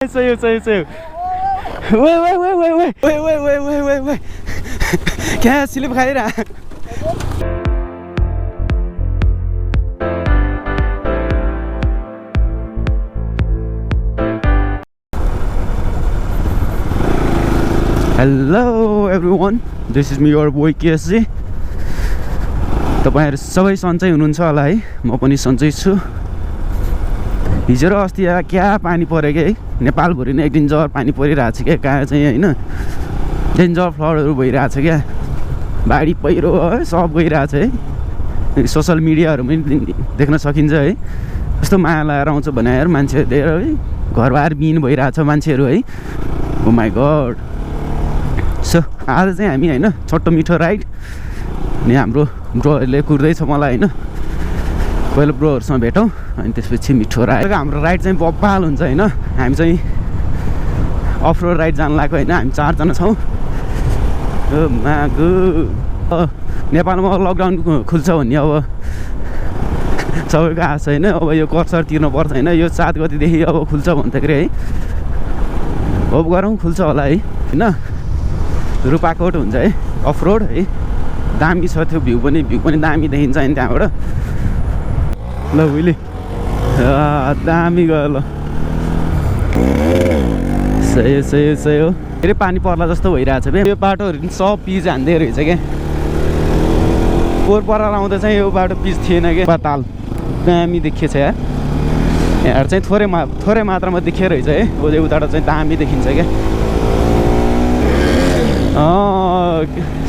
सही वे क्या sleep खाइरह Hello everyone, this is me your boy KSJ. तपाईहरु सबै सन्चै हुनुहुन्छ होला है, म पनि सन्चै छु। हिजो र अस्ति क्या पानी परे के है, नेपाल भरि नै एक दिन जर पानी परिरहेछ के कहाँ चाहिँ हैन, डेन्जर फ्लडहरु भइरहेछ क्या, बाढी पहिरो है सब गइरहेछ है। सोशल मिडियाहरुमा पनि देख्न सकिन्छ है। कस्तो माया लागेर आउँछ भने यार मान्छेहरु है, घरबार बिन भइरहेछ मान्छेहरु है। Oh my God. सो आज चाहिँ हामी हैन छोटो मिठो राइड अनि हाम्रो ब्रोहरुले कुर्दैछ मलाई हैन। पहिलो ब्रोहरुसँग भेटौँ अनि त्यसपछि मिठो राइड। हाम्रो राइड चाहिँ बब्बाल हुन्छ हैन। हामी चाहिँ अफरोड राइड जान लागेको हैन। हामी 4 जना छौं। ओ मागु नेपालमा लकडाउन खुल्छ भन्ने अब सबैको आशा हैन। अब यो कर तिर्नु पर्छ हैन। यो 7 गतेदेखि अब खुल्छ भन्दाखेरि है। होप गरौँ खुल्छ होला है हैन। रुपाकोट हुन्छ है अफरोड है। दामी छ त्यो भ्यू पनि दामी देखिन्छ नि त्यहाँबाट। ल उहिले दामी गयो ल। सही हो। फेरि पानी पर्ला जस्तो भइरहेछ बे। यो बाटोहरु पनि सब पिच हान्दै रहेछ के। पोहोर पर आउँदा चाहिँ यो बाटो पिच थिएन के। पाताल दामी देखिएछ यार। यहाँ चाहिँ थोरै मात्रामा देखिएर रहेछ है। ओ उताबाट चाहिँ दामी देखिन्छ के।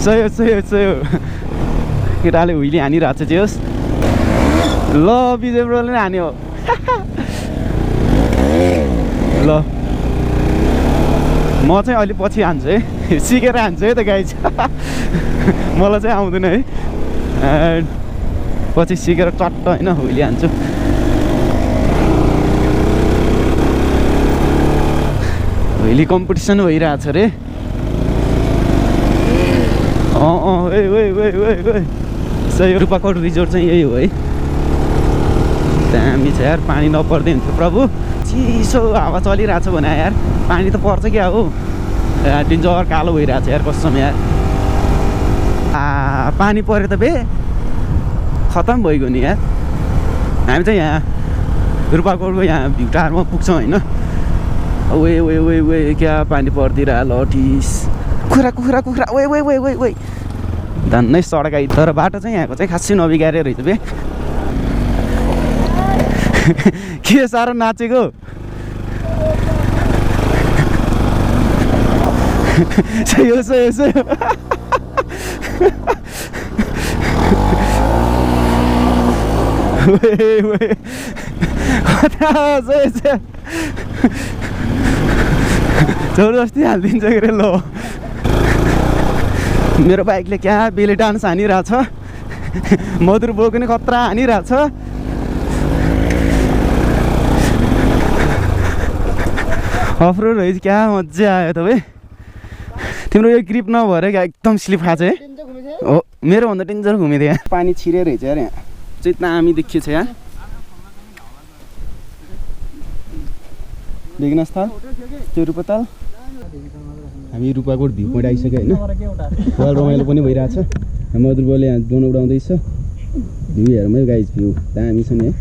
सही हो। केटाले हुइली हानिरहेको छ जेस। ल विजय ब्रोले हान्यो ल। म चाहिँ अलि पछि हान्छु है, सिकेर हान्छु है त गाइज। मलाई चाहिँ आउँदैन है। पछि सिकेर चट्ट होइन हुइली हान्छु। हुइली कम्पिटिसन भइरहेछ रे। सही। रुपाकोट रिजोर्ट चाहिँ यही हो है। दामी छ यार। पानी नपर्दै हुन्थ्यो प्रभु। चिसो हावा चलिरहेछ भने यार पानी त पर्छ क्या हो। डेन्जर कालो भइरहेछ यार कसम यार। पानी परे त बे खतम भइगयो नि यार। हामी चाहिँ यहाँ रुपाकोटको यहाँ भ्यू टावरमा पुग्छौँ होइन। वे क्या पानी पर्दिरह लटिस कुखुरा वे धन्नै सडक आइ। तर बाटो चाहिँ यहाँको चाहिँ खासै नबिगारे रहेछ बे। के साह्रो नाचेको। सही हो। जबरजस्ती हालिदिन्छ के रे। ल मेरो बाइकले क्या बेले डान्स हानिरहेछ। मधुर बोक पनि खतरा हानिरहेछ। अफरोड है क्या मजा आयो त बे। तिम्रो यो ग्रिप नभएर क्या एकदम स्लिप खाछ है। हो मेरो भन्दा डेन्जर घुमिदियो। पानी छिरे रहेछ यार। यहाँ चाहिँ दामी देखिएछ यार। देख्न स्थल त्यो रूपताल। हामी रुपाकोट भ्यू पोइन्ट आइसक्यो होइन। पुरा रमाइलो पनि भइरहेछ। मधुरबोले यहाँ ड्रोन उडाउँदैछ। भ्यू हेरौँ है गाइज। भ्यू दामी छ नि है।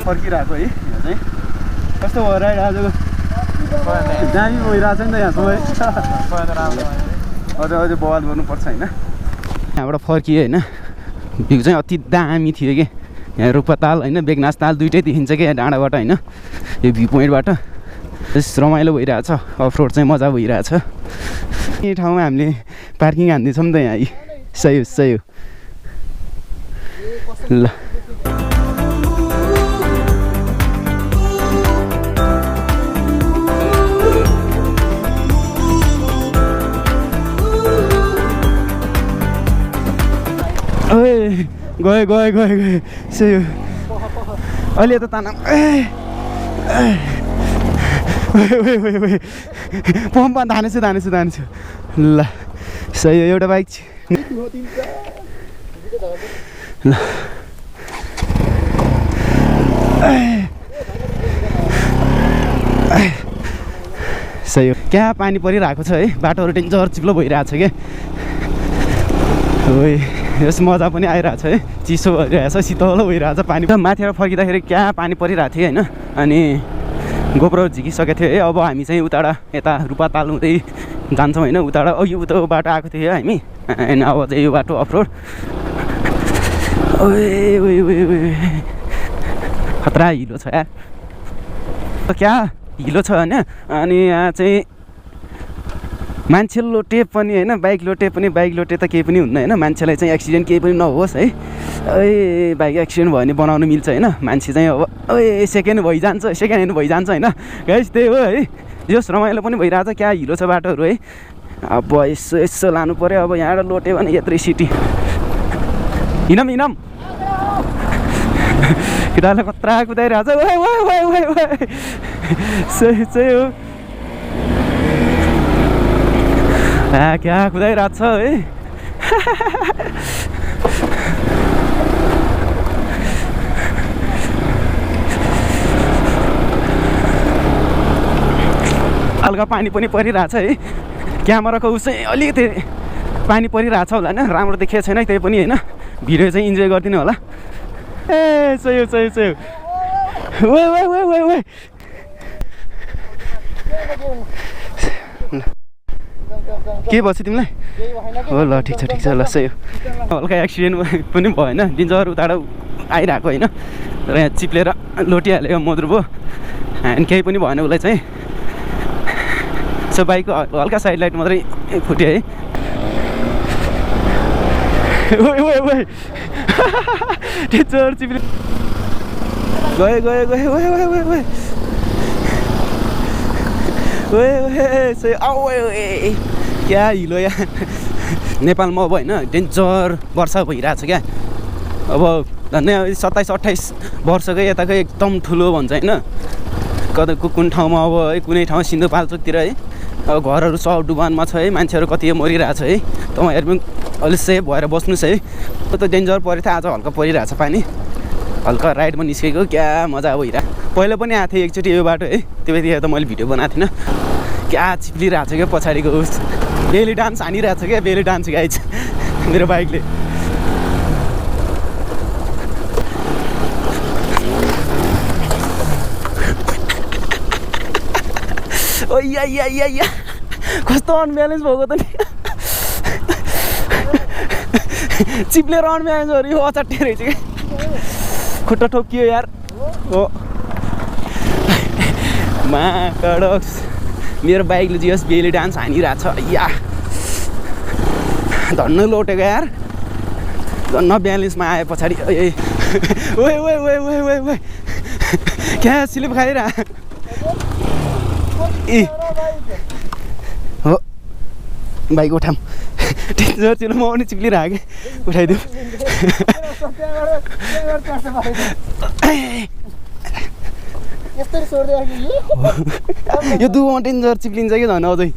फर्किरहेको है यहाँ चाहिँ। कस्तो भयो राइड आजको? दामी भइरहेछ नि त यहाँ सबै। अझै बवाल गर्नुपर्छ होइन। यहाँबाट फर्कियो होइन, भ्यू चाहिँ अति दामी थियो कि यहाँ रूपाताल होइन बेगनास ताल दुइटै देखिन्छ कि यहाँ डाँडाबाट होइन, यो भ्यू पोइन्टबाट रमाइलो भइरहेछ, अफरोड चाहिँ मजा भइरहेछ। यही ठाउँमा हामीले पार्किङ हान्दैछौँ नि त यहाँ। सही हो ल गए सही हो। अहिले त ताना पम्पमा धानेछु ल सही हो। एउटा बाइक ल सही हो। क्या पानी परिरहेको छ है, बाटोहरू डेन्जर चिप्लो भइरहेछ क्या। यस मजा पनि आइरहेछ है, चिसो भइरहेछ, शीतल भइरहेछ पानी। माथिबाट फर्किँदाखेरि क्या पानी परिरहेको थियो होइन, अनि गोप्रो झिकिसकेको थियो है। अब हामी चाहिँ उताबाट यता रूपाताल हुँदै जान्छौँ होइन, उताबाट अघि उता बाटो आएको थियो हामी, होइन अब चाहिँ यो बाटो अफरोड। खतरा हिलो छ यार, क्या हिलो छ होइन। अनि यहाँ चाहिँ मान्छे लोटे पनि होइन, बाइक लोटे पनि, बाइक लोटे त केही पनि हुन्न होइन, मान्छेलाई चाहिँ एक्सिडेन्ट केही पनि नहोस् है। बाइक एक्सिडेन्ट भयो भने बनाउनु मिल्छ होइन, मान्छे चाहिँ अब सेकेन्ड ह्यान्ड भइजान्छ होइन गाइस, त्यही हो है। जस रमाइलो पनि भइरहेछ, क्या हिलो छ बाटोहरू है। अब यसो लानु पऱ्यो, अब यहाँबाट लोट्यो भने यत्रै सिटी हिँडम केटाले कत्रा कुदाइरहेछ। सही हो, क्या कुदाइरहेछ है। हल्का पानी पनि परिरहेछ है, क्यामेराको उस चाहिँ अलिकति पानी परिरहेछ होला होइन, राम्रो देखिएको छैन त्यही पनि होइन। भिडियो चाहिँ इन्जोय गरिदिनु होला। सही हो। के भएछ तिमीलाई? हो ल ठिक छ ल सही हो। हल्का एक्सिडेन्ट पनि भयो होइन, डेन्जर उताबाट आइरहेको होइन, र यहाँ चिप्लेर लोटिहाल्यो मद्रो भयो, अनि केही पनि भएन उसलाई चाहिँ। सो बाइकको हल्का साइड लाइट मात्रै फुट्यो है। डेन्जर चिप्ले गयो क्या हिलो यहाँ नेपालमा अब होइन डेन्जर वर्षा भइरहेछ क्या। अब झन्डै 27-28 वर्षकै यताको एकदम ठुलो भन्छ होइन, कता कुन ठाउँमा अब है, कुनै ठाउँ सिन्धुपाल्चोकतिर है अब घरहरू सब डुबानमा छ है, मान्छेहरू कति मरिरहेछ है। तपाईँहरू पनि अलिक सेफ भएर बस्नुहोस् है। त डेन्जर परेको थियो, आज हल्का परिरहेछ पानी, हल्का राइडमा निस्केको, क्या मजा भइरहेको। पहिला पनि आएको थिएँ एकचोटि यो बाटो है, त्यो बेला त मैले भिडियो बनाएको थिइनँ। क्या चिप्लिरहेको छ क्या पछाडिको उस, बेली डान्स हानिरहेको छ क्या, बेली डान्स गाइज मेरो बाइकले। ओ या कस्तो अनब्यालेन्स भएको त नि, चिप्लेर अनब्यालेन्स हो यो अचाट्टे रहेछ क्या, खुट्टा ठोकियो यार। हो माकडक्स मेरो बाइकले जियोस् बेली डान्स हानिरहेको छ या, धन्न लोटेको यार, धन्न ब्यालेन्समा आयो पछाडि। ओए क्या स्लिप खाइरह हो बाइक उठाम, डेन्जर चिलो म पनि चिप्लिरहेको कि, उठाइदिउँ। यो दुबोमा डेन्जर चिप्लिन्छ कि झन् अझै।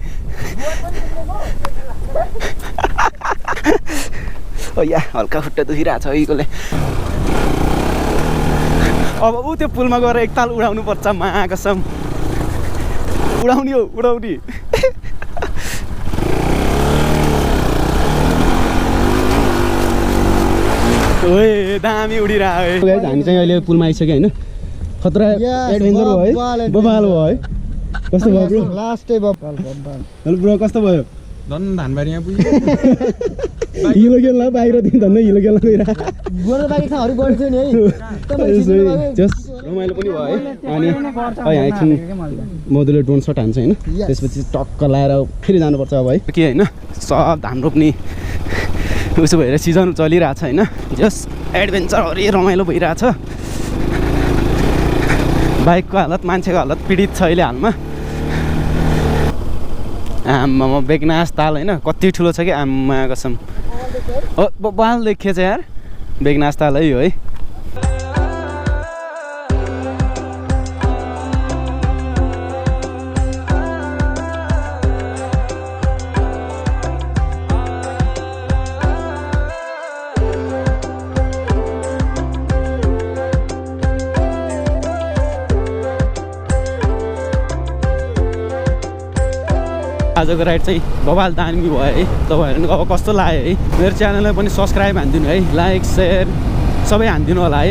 या हल्का खुट्टा दुखिरहेको छ यहीकोले। अब ऊ त्यो पुलमा गएर एकताल उडाउनु पर्छ, कसम उडाउने हो उडाउने। ओए दामी उडिरहेको है। हामी चाहिँ अहिले पुलमा आइसक्यो होइन, खतरा एडभेन्चर हो है, बबाल हो है। कस्तो भयो ब्रो? लास्ट डे बबाल। हेलो ब्रो कस्तो भयो? धन धानबारीमा पुग्यो हिलो खेल्न बाहिर दिन धन्दै हिलो खेल्न गइरहेको गोरो बाइक खाहरू बढ्थ्यो नि है जस्ट रमाइलो पनि भयो है अनि एकछिन मधुले ड्रोन सट हान्छ होइन त्यसपछि टक्क लाएर फेरि जानुपर्छ अब है के होइन सब धान रोप्ने उसो भएर सिजन चलिरहेछ होइन जस्ट एडभेन्चरहरू रमाइलो भइरहेछ बाइकको हालत मान्छेको हालत पीडित छ अहिले हालमा आम्मामा बेगनास ताल होइन कति ठुलो छ कि आम्मा कसम बाल देखिएछ यार बेगनास ताल है यो है आजको राइड चाहिँ बबाल दामी भयो है तपाईँहरू अब कस्तो लाग्यो है मेरो च्यानललाई पनि सब्सक्राइब हानिदिनु है लाइक सेयर सबै हानिदिनु होला है